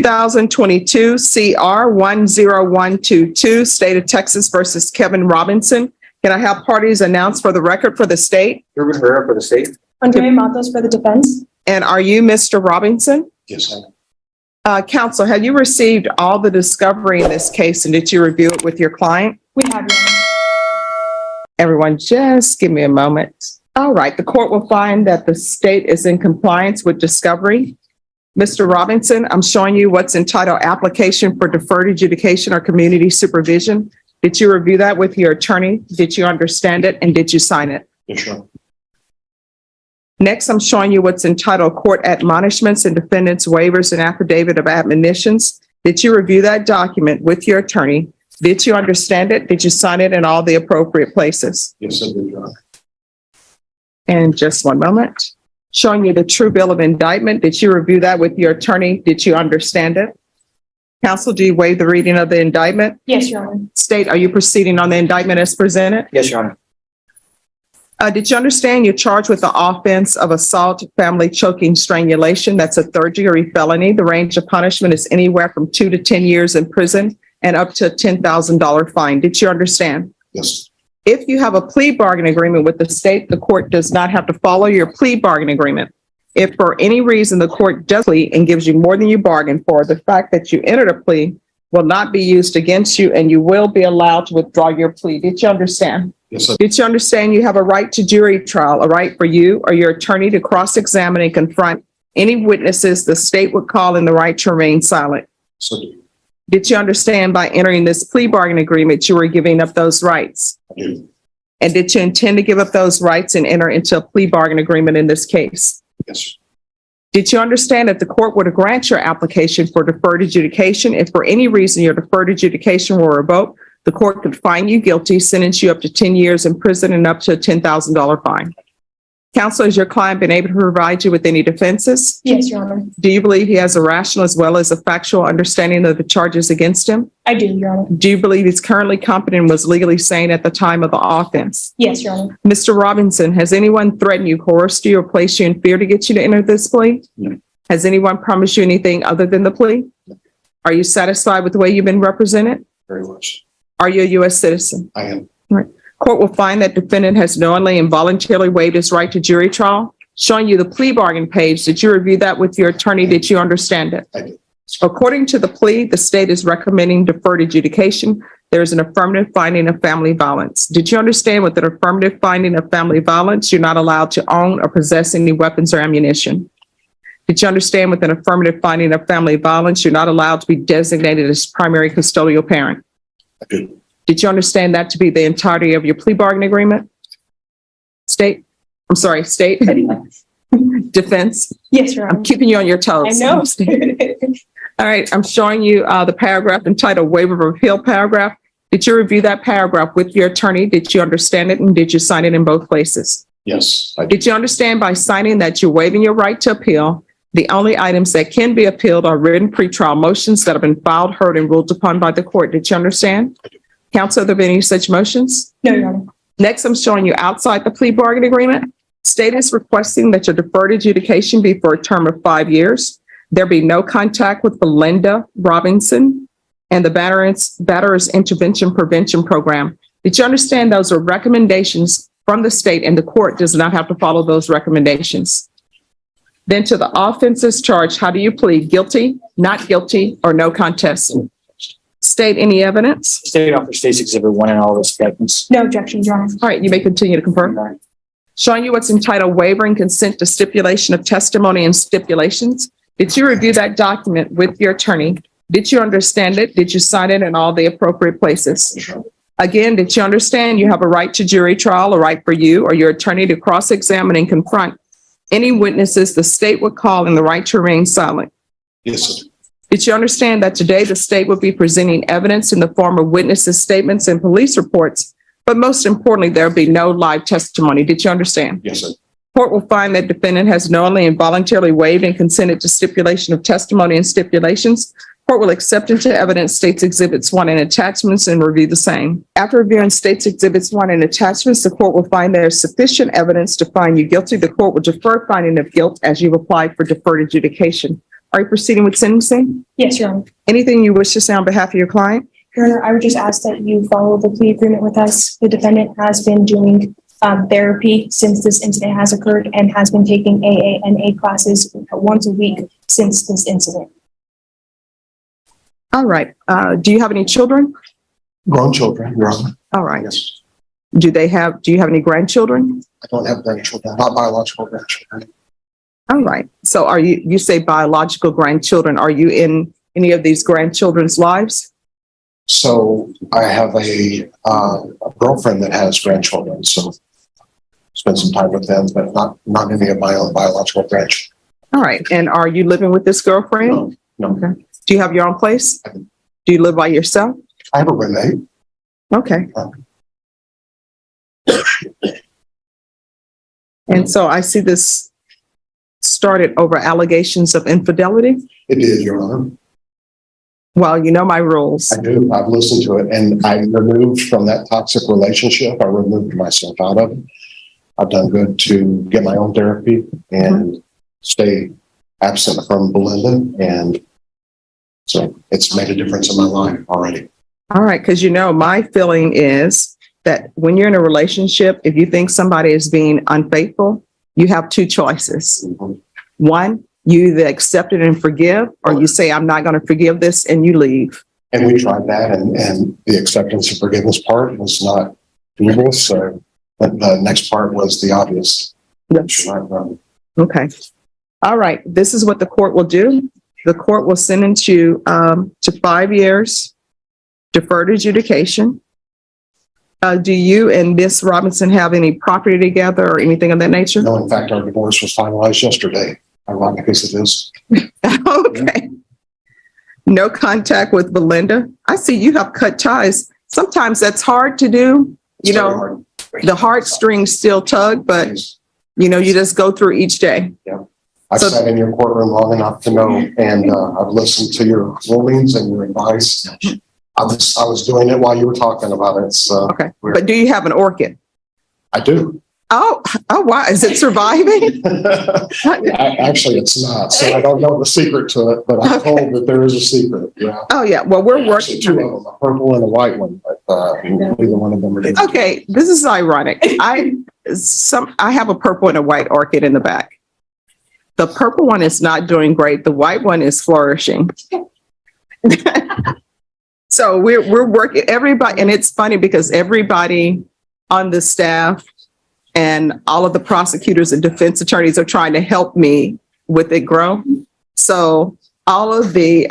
2022 CR 10122, State of Texas versus Kevin Robinson. Can I have parties announced for the record for the state? Ruben Herrera for the state. Andrea Matos for the defense. And are you Mr. Robinson? Yes, I am. Counsel, have you received all the discovery in this case and did you review it with your client? We have, Your Honor. Everyone, just give me a moment. All right, the court will find that the state is in compliance with discovery. Mr. Robinson, I'm showing you what's entitled Application for Deferred Adjudication or Community Supervision. Did you review that with your attorney? Did you understand it and did you sign it? Yes, sure. Next, I'm showing you what's entitled Court Admonishments and Defendants Waivers and Affidavit of Admonitions. Did you review that document with your attorney? Did you understand it? Did you sign it in all the appropriate places? Yes, I did, Your Honor. And just one moment. Showing you the true bill of indictment. Did you review that with your attorney? Did you understand it? Counsel, do you waive the reading of the indictment? Yes, Your Honor. State, are you proceeding on the indictment as presented? Yes, Your Honor. Did you understand you're charged with the offense of assault, family choking, strangulation? That's a third-degree felony. The range of punishment is anywhere from 2 to 10 years in prison and up to a $10,000 fine. Did you understand? Yes. If you have a plea bargain agreement with the state, the court does not have to follow your plea bargain agreement. If for any reason the court does plea and gives you more than you bargained for, the fact that you entered a plea will not be used against you and you will be allowed to withdraw your plea. Did you understand? Yes, sir. Did you understand you have a right to jury trial, a right for you or your attorney to cross-examine and confront any witnesses the state would call and the right to remain silent? So, Did you understand by entering this plea bargain agreement, you were giving up those rights? I do. And did you intend to give up those rights and enter into a plea bargain agreement in this case? Yes. Did you understand that the court would grant your application for deferred adjudication if for any reason your deferred adjudication were revoked? The court could find you guilty, sentence you up to 10 years in prison and up to a $10,000 fine. Counsel, has your client been able to provide you with any defenses? Yes, Your Honor. Do you believe he has a rational as well as a factual understanding of the charges against him? I do, Your Honor. Do you believe he's currently competent and was legally sane at the time of the offense? Yes, Your Honor. Mr. Robinson, has anyone threatened you, coerced you, or placed you in fear to get you to enter this plea? No. Has anyone promised you anything other than the plea? No. Are you satisfied with the way you've been represented? Very much. Are you a U.S. citizen? I am. Court will find that defendant has knowingly and voluntarily waived his right to jury trial. Showing you the plea bargain page. Did you review that with your attorney? Did you understand it? I did. According to the plea, the state is recommending deferred adjudication. There is an affirmative finding of family violence. Did you understand with an affirmative finding of family violence, you're not allowed to own or possess any weapons or ammunition? Did you understand with an affirmative finding of family violence, you're not allowed to be designated as primary custodial parent? I did. Did you understand that to be the entirety of your plea bargain agreement? State. Defense. Yes, Your Honor. I'm keeping you on your toes. I know. All right, I'm showing you the paragraph entitled Waiver of Appeal paragraph. Did you review that paragraph with your attorney? Did you understand it and did you sign it in both places? Yes, I did. Did you understand by signing that you're waiving your right to appeal? The only items that can be appealed are written pretrial motions that have been filed, heard, and ruled upon by the court. Did you understand? I do. Counsel, have there been any such motions? No, Your Honor. Next, I'm showing you outside the plea bargain agreement. State is requesting that your deferred adjudication be for a term of 5 years. There be no contact with Belinda Robinson and the Batterers Intervention Prevention Program. Did you understand those are recommendations from the state and the court does not have to follow those recommendations? Then to the offenses charged, how do you plead? Guilty, not guilty, or no contest? State, any evidence? State offer states exhibit 1 in all the statements. No objections, Your Honor. All right, you may continue to confirm. Showing you what's entitled Waiver and Consent to Stipulation of Testimony and Stipulations. Did you review that document with your attorney? Did you understand it? Did you sign it in all the appropriate places? Sure. Again, did you understand you have a right to jury trial, a right for you or your attorney to cross-examine and confront any witnesses the state would call and the right to remain silent? Yes, sir. Did you understand that today the state would be presenting evidence in the form of witnesses' statements and police reports, but most importantly, there will be no live testimony? Did you understand? Yes, sir. Court will find that defendant has knowingly and voluntarily waived and consented to stipulation of testimony and stipulations. Court will accept into evidence States Exhibits 1 and attachments and review the same. After reviewing States Exhibits 1 and attachments, the court will find there is sufficient evidence to find you guilty. The court will defer finding of guilt as you've applied for deferred adjudication. Are you proceeding with sentencing? Yes, Your Honor. Anything you wish to say on behalf of your client? Your Honor, I would just ask that you follow the plea agreement with us. The defendant has been doing therapy since this incident has occurred and has been taking AA and A classes once a week since this incident. All right. Do you have any children? Grown children, Your Honor. All right. Yes. Do you have any grandchildren? I don't have grandchildren, not biological grandchildren. All right. So you say biological grandchildren. Are you in any of these grandchildren's lives? So I have a girlfriend that has grandchildren, so spend some time with them, but not any of my own biological grandchildren. All right. And are you living with this girlfriend? No. Okay. Do you have your own place? I do. Do you live by yourself? I have a roommate. Okay. And so I see this started over allegations of infidelity. It did, Your Honor. Well, you know my rules. I do. I've listened to it, and I removed from that toxic relationship. I removed myself out of it. I've done good to get my own therapy and stay absent from Belinda, and so it's made a difference in my life already. All right. Because my feeling is that when you're in a relationship, if you think somebody is being unfaithful, you have two choices. One, you either accept it and forgive, or you say, I'm not going to forgive this, and you leave. And we tried that, and the acceptance and forgiveness part was not doable. So the next part was the obvious. Yes. Okay. All right. This is what the court will do. The court will sentence you to 5 years, deferred adjudication. Do you and Miss Robinson have any property together or anything of that nature? No, in fact, our divorce was finalized yesterday, ironic as it is. Okay. No contact with Belinda. I see you have cut ties. Sometimes that's hard to do. It's very hard. The heartstrings still tug, but you just go through each day. I've So- sat in your courtroom long enough to know, and I've listened to your rulings and your advice. I was doing it while you were talking about it. So Okay. But do you have an orchid? I do. Oh, wow. Is it surviving? Actually, it's not. So I don't know the secret to it, but I'm told that there is a secret. Yeah. Oh, yeah. Well, we're Actually, working. two of them, a purple and a white one, but neither one of them are. Okay, this is ironic. I have a purple and a white orchid in the back. The purple one is not doing great. The white one is flourishing. So we're working, everybody, and it's funny because everybody on the staff and all of the prosecutors and defense attorneys are trying to help me with it grow. So all of the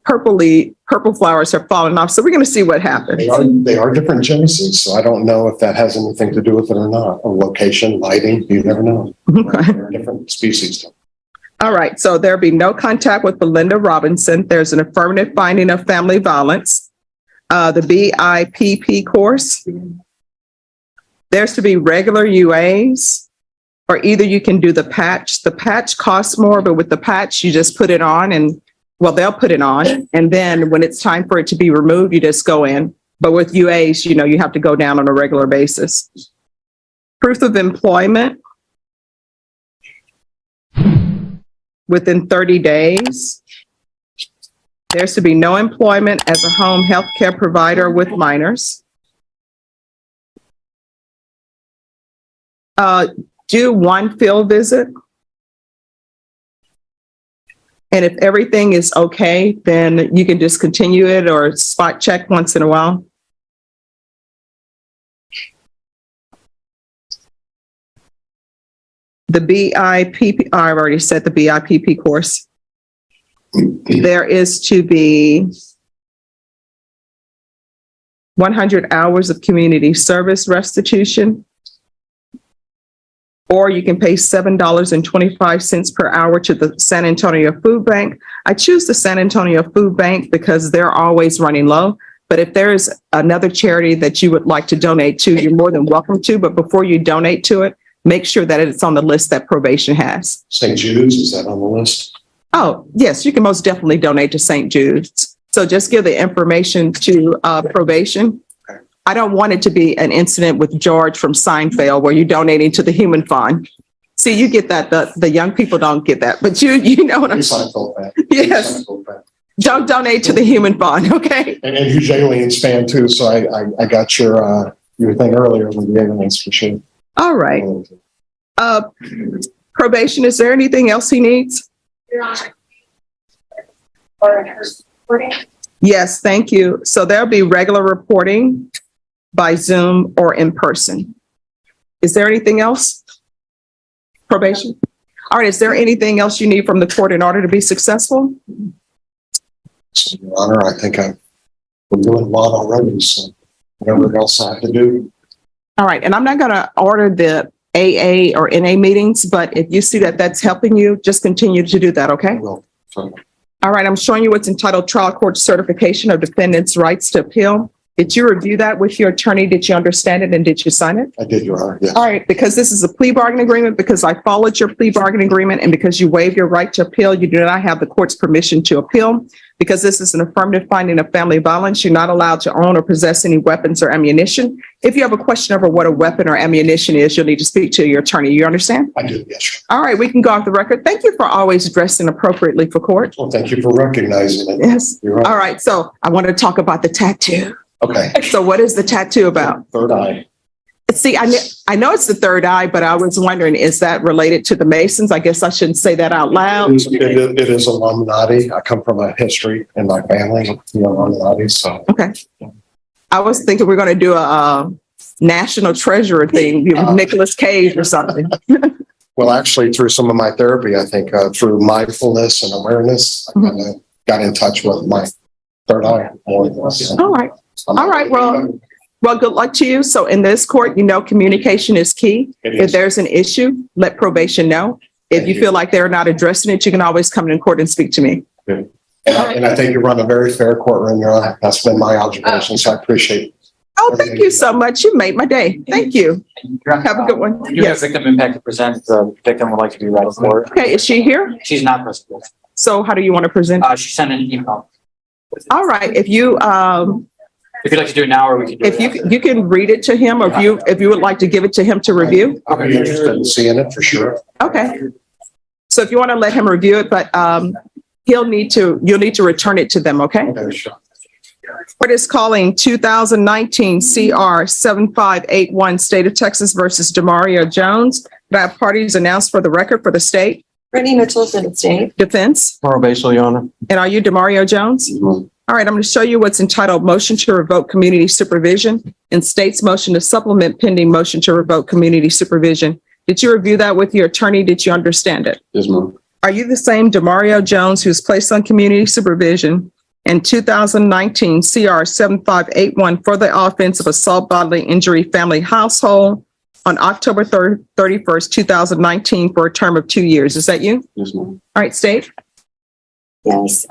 purple flowers are falling off. So we're going to see what happens. They are different genesis, so I don't know if that has anything to do with it or not. Or location, lighting, you never know. Okay. They're different species. All right, so there'll be no contact with Belinda Robinson. There's an affirmative finding of family violence. The BIPP course. There's to be regular UAs, or either you can do the patch. The patch costs more, but with the patch, you just put it on and, well, they'll put it on. And then when it's time for it to be removed, you just go in. But with UAs, you have to go down on a regular basis. Proof of employment. Within 30 days. There's to be no employment as a home health care provider with minors. Do one field visit. And if everything is okay, then you can just continue it or spot check once in a while. The BIPP, I've already said the BIPP course. There is to be 100 hours of community service restitution, or you can pay $7.25 per hour to the San Antonio Food Bank. I choose the San Antonio Food Bank because they're always running low. But if there is another charity that you would like to donate to, you're more than welcome to. But before you donate to it, make sure that it's on the list that probation has. St. Jude's, is that on the list? Oh, yes, you can most definitely donate to St. Jude's. So just give the information to probation. Okay. I don't want it to be an incident with George from Seinfeld where you're donating to the Human Fund. See, you get that. The young people don't get that, but you know what I'm saying. Seinfeld fan. Yes. Seinfeld fan. Don't donate to the human fund, okay? And huge aliens fan too, so I got your thing earlier with the aliens for sure. All right. Probation, is there anything else he needs? Your Honor. Or her recording. Yes, thank you. So there'll be regular reporting by Zoom or in person. Is there anything else? Probation? All right, is there anything else you need from the court in order to be successful? So, Your Honor, I think I've been doing a lot already, so whatever else I have to do. All right, and I'm not going to order the AA or NA meetings, but if you see that that's helping you, just continue to do that, okay? Well, so All right, I'm showing you what's entitled Trial Court Certification of Defendant's Rights to Appeal. Did you review that with your attorney? Did you understand it and did you sign it? I did, Your Honor, yes. All right, because this is a plea bargain agreement, because I followed your plea bargain agreement, and because you waived your right to appeal, you do not have the court's permission to appeal. Because this is an affirmative finding of family violence, you're not allowed to own or possess any weapons or ammunition. If you have a question over what a weapon or ammunition is, you'll need to speak to your attorney. You understand? I do, yes. All right, we can go off the record. Thank you for always dressing appropriately for court. Well, thank you for recognizing it. Yes. You're right. All right, so I want to talk about the tattoo. Okay. So what is the tattoo about? Third eye. See, I know it's the third eye, but I was wondering, is that related to the Masons? I guess I shouldn't say that out loud. It is Illuminati. I come from a history in my family of the Illuminati, so. Okay. I was thinking we're going to do a national treasurer thing, with Nicolas Cage or something. Well, actually, through some of my therapy, I think through mindfulness and awareness, I kind of got in touch with my third eye. More than this. All right. All right. Well, good luck to you. So in this court, you know, communication is key. It If is. there's an issue, let probation know. If Thank you you. feel like they're not addressing it, you can always come in court and speak to me. And I think you run a very fair courtroom, Your Honor. That's been my observation, so I appreciate it. Oh, thank you so much. You made my day. Thank you. Have a good one. You have Yes. victim impact to present. The victim would like to be read for. Okay, is she here? She's not present. So how do you want to present? She sent an email. All right, if you, If you'd like to do it now, or we can do if it. you can read it to him, or if you would like to give it to him to review. I'd be interested in seeing it for sure. Okay. So if you want to let him review it, but you'll need to return it to them, okay? Okay, sure. Court is calling 2019 CR 7581 State of Texas versus Demario Jones. Could I have parties announced for the record for the state Brittany Mitchell for the state. defense? Carl Basil, Your Honor. And are you Demario Jones? All right, I'm going to show you what's entitled Motion to Revoke Community Supervision and state's motion to supplement pending motion to revoke community supervision. Did you review that with your attorney? Did you understand it? Yes, ma'am. Are you the same Demario Jones who's placed on community supervision in 2019 CR 7581 for the offense of assault, bodily injury, family household on October 31st, 2019 for a term of 2 years? Is that you? Yes, ma'am. All right, state. Yes,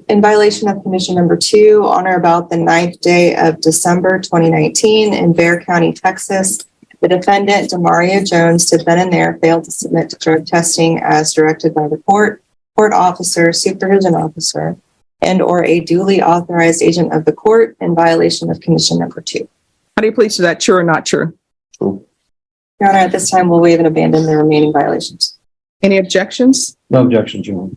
in violation of condition number 2, on or about the 9th day of December 2019 in Bexar County, Texas, the defendant, Demario Jones, did then and there fail to submit to drug testing as directed by the court officer, supervision officer, and or a duly authorized agent of the court in violation of condition number 2. How do you plead to that? True or not true? Your Honor, at this time, we'll waive and abandon the remaining violations. Any objections? No objections, Your Honor.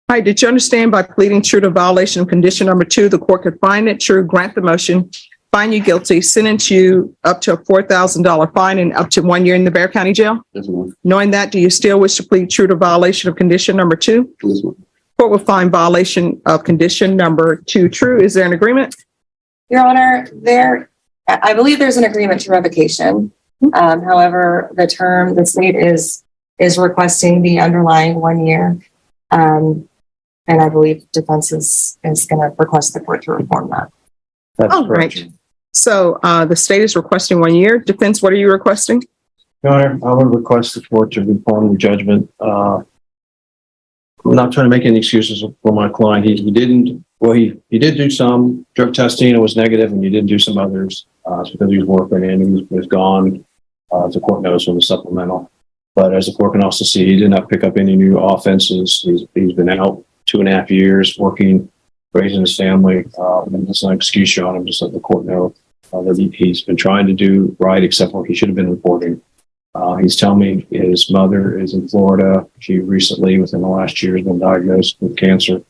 All right, did you understand by pleading true to violation of condition number 2, the court could find it true, grant the motion, find you guilty, sentence you up to a $4,000 fine and up to 1 year in the Bexar County Jail? Yes, ma'am. Knowing that, do you still wish to plead true to violation of condition number 2? Yes, ma'am. Court will find violation of condition number 2 true. Is there an agreement? Your Honor, I believe there's an agreement to revocation. However, the state is requesting the underlying 1 year. And I believe defense is going to request the court to reform that. That's All correct. right. So the state is requesting 1 year. Defense, what are you requesting? Your Honor, I would request the court to reform the judgment. I'm not trying to make any excuses for my client. He did do some drug testing. It was negative, and he did do some others. It's because he was working and he was gone. The court notice was a supplemental. But as the court can also see, he did not pick up any new offenses. He's been out 2.5 years working, raising his family. And it's not an excuse, Your Honor. Just let the court know. that he's been trying to do right, except for he should have been reporting. He's telling me his mother is in Florida. She recently, within the last year, has been diagnosed with cancer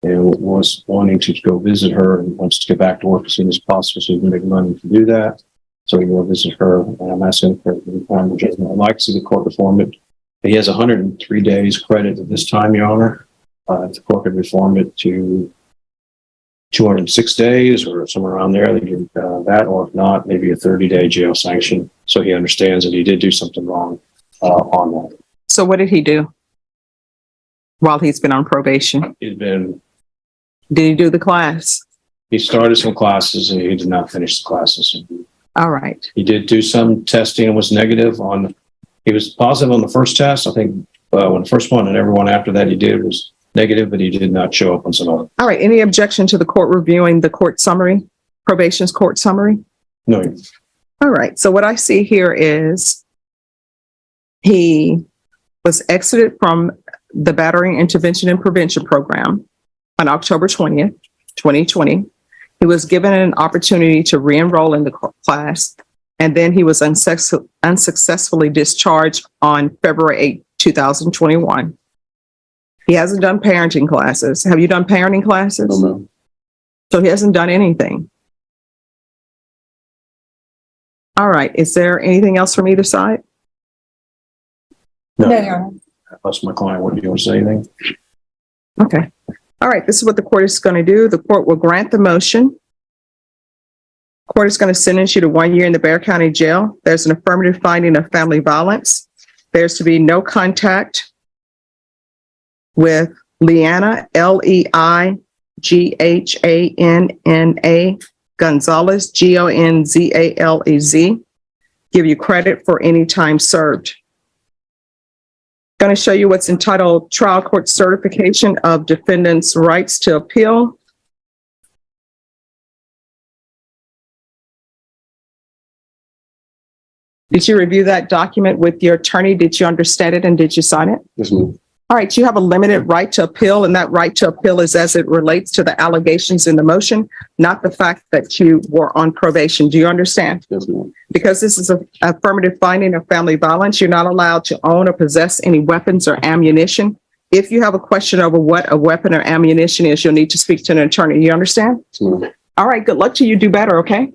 and was wanting to go visit her and wants to get back to work as soon as possible so he can make money to do that. So he will visit her, and I'm asking for the final judgment. I'd like to see the court reform it. He has 103 days credit at this time, Your Honor. If the court could reform it to 206 days or somewhere around there, they give that, or if not, maybe a 30-day jail sanction, so he understands that he did do something wrong on that. So what did he do while he's been on probation? He's been, Did he do the class? he started some classes and he did not finish the classes. All right. He did do some testing and was negative on, he was positive on the first test. I think when the first one and everyone after that he did was negative, but he did not show up on some other. All right. Any objection to the court reviewing the court summary, probation's court summary? No, All right. So what I see here is he was exited from the Battery Intervention and Prevention Program on October 20th, 2020. He was given an opportunity to re-enroll in the class, and then he was unsuccessfully discharged on February 8, 2021. He hasn't done parenting classes. Have you done parenting classes? No. So he hasn't done anything. All right. Is there anything else from either side? No, Your Honor. That's my client. What do you want to say anything? Okay. All right. This is what the court is going to do. The court will grant the motion. Court is going to sentence you to 1 year in the Bexar County Jail. There's an affirmative finding of family violence. There's to be no contact with Leanna, Leighhanna Gonzalez, Gonzalez. Give you credit for any time served. Going to show you what's entitled Trial Court Certification of Defendant's Rights to Appeal. Did you review that document with your attorney? Did you understand it and did you sign it? Yes, ma'am. All right, you have a limited right to appeal, and that right to appeal is as it relates to the allegations in the motion, not the fact that you were on probation. Do you understand? Yes, ma'am. Because this is an affirmative finding of family violence, you're not allowed to own or possess any weapons or ammunition. If you have a question over what a weapon or ammunition is, you'll need to speak to an attorney. You understand? Yes, ma'am. All right, good luck to you. Do better, okay?